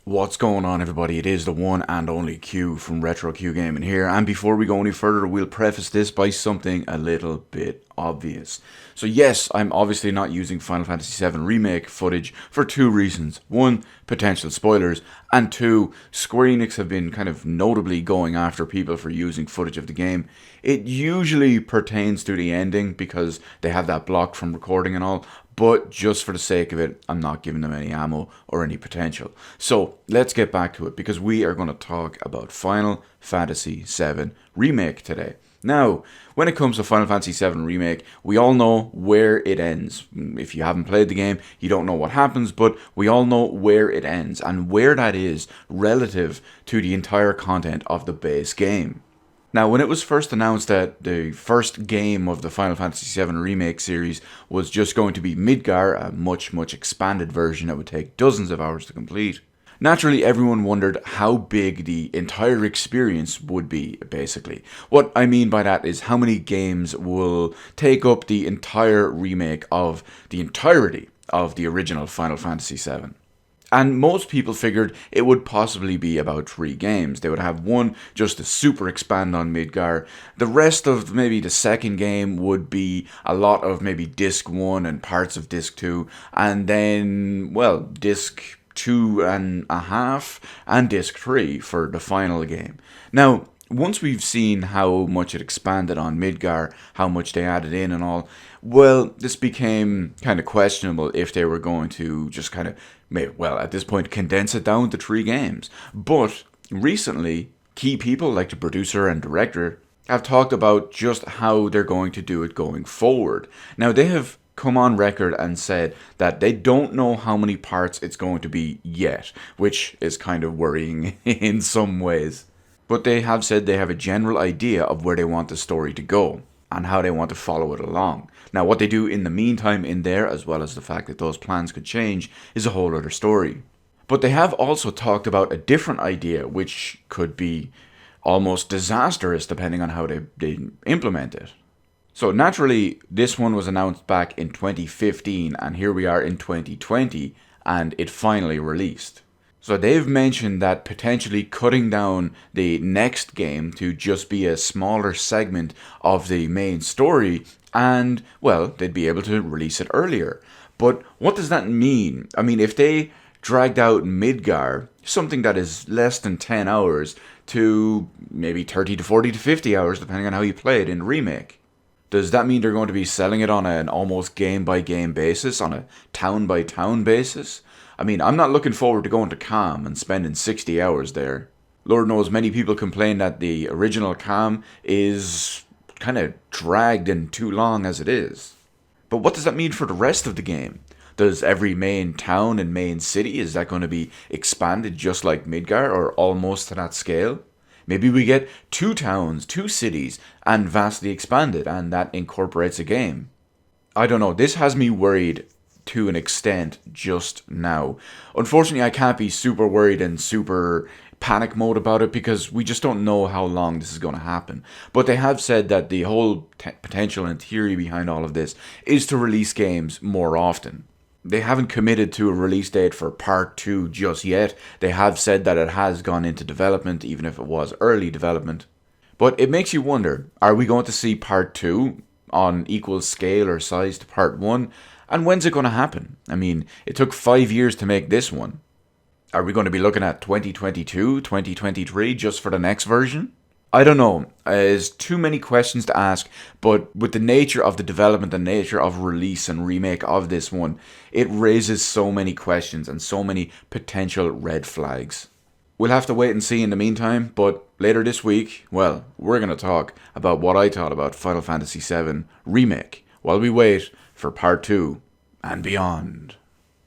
What's going on, everybody? It is the one and only Q from Retro Q Gaming here, and before we go any further, we'll preface this by something a little bit obvious. So yes, I'm obviously not using Final Fantasy VII Remake footage for two reasons. One, potential spoilers, and two, Square Enix have been kind of notably going after people for using footage of the game. It usually pertains to the ending because they have that blocked from recording and all, but just for the sake of it, I'm not giving them any ammo or any potential. So let's get back to it, because we are going to talk about Final Fantasy VII Remake today. Now, when it comes to Final Fantasy VII Remake, we all know where it ends. If you haven't played the game, you don't know what happens, but we all know where it ends and where that is relative to the entire content of the base game. Now, when it was first announced that the first game of the Final Fantasy VII Remake series was just going to be Midgar, a much expanded version that would take dozens of hours to complete, naturally everyone wondered how big the entire experience would be, basically. What I mean by that is how many games will take up the entire remake of the entirety of the original Final Fantasy VII. And most people figured it would possibly be about 3 games. They would have one just to super expand on Midgar. The rest of maybe the second game would be a lot of maybe Disc 1 and parts of Disc 2. And then, well, Disc 2.5 and Disc 3 for the final game. Now, once we've seen how much it expanded on Midgar, how much they added in and all, well, this became kind of questionable if they were going to just kind of, well, at this point, condense it down to 3 games. But recently, key people like the producer and director have talked about just how they're going to do it going forward. Now, they have come on record and said that they don't know how many parts it's going to be yet, which is kind of worrying in some ways. But they have said they have a general idea of where they want the story to go and how they want to follow it along. Now, what they do in the meantime in there, as well as the fact that those plans could change, is a whole other story. But they have also talked about a different idea, which could be almost disastrous depending on how they implement it. So naturally, this one was announced back in 2015, and here we are in 2020, and it finally released. So they've mentioned that potentially cutting down the next game to just be a smaller segment of the main story, and, well, they'd be able to release it earlier. But what does that mean? I mean, if they dragged out Midgar, something that is less than 10 hours, to maybe 30 to 40 to 50 hours, depending on how you play it in Remake, does that mean they're going to be selling it on an almost game-by-game basis, on a town-by-town basis? I mean, I'm not looking forward to going to Cam and spending 60 hours there. Lord knows many people complain that the original Cam is kind of dragged and too long as it is. But what does that mean for the rest of the game? Does every main town and main city, is that going to be expanded just like Midgar, or almost to that scale? Maybe we get 2 towns, 2 cities, and vastly expanded, and that incorporates a game. I don't know, this has me worried to an extent just now. Unfortunately, I can't be super worried and super panic mode about it because we just don't know how long this is going to happen. But they have said that the whole potential and theory behind all of this is to release games more often. They haven't committed to a release date for Part 2 just yet. They have said that it has gone into development, even if it was early development. But it makes you wonder, are we going to see Part 2 on equal scale or size to Part 1? And when's it going to happen? I mean, it took 5 years to make this one. Are we going to be looking at 2022, 2023 just for the next version? I don't know. There's too many questions to ask, but with the nature of the development and nature of release and remake of this one, it raises so many questions and so many potential red flags. We'll have to wait and see in the meantime, but later this week, well, we're going to talk about what I thought about Final Fantasy VII Remake while we wait for Part 2 and beyond.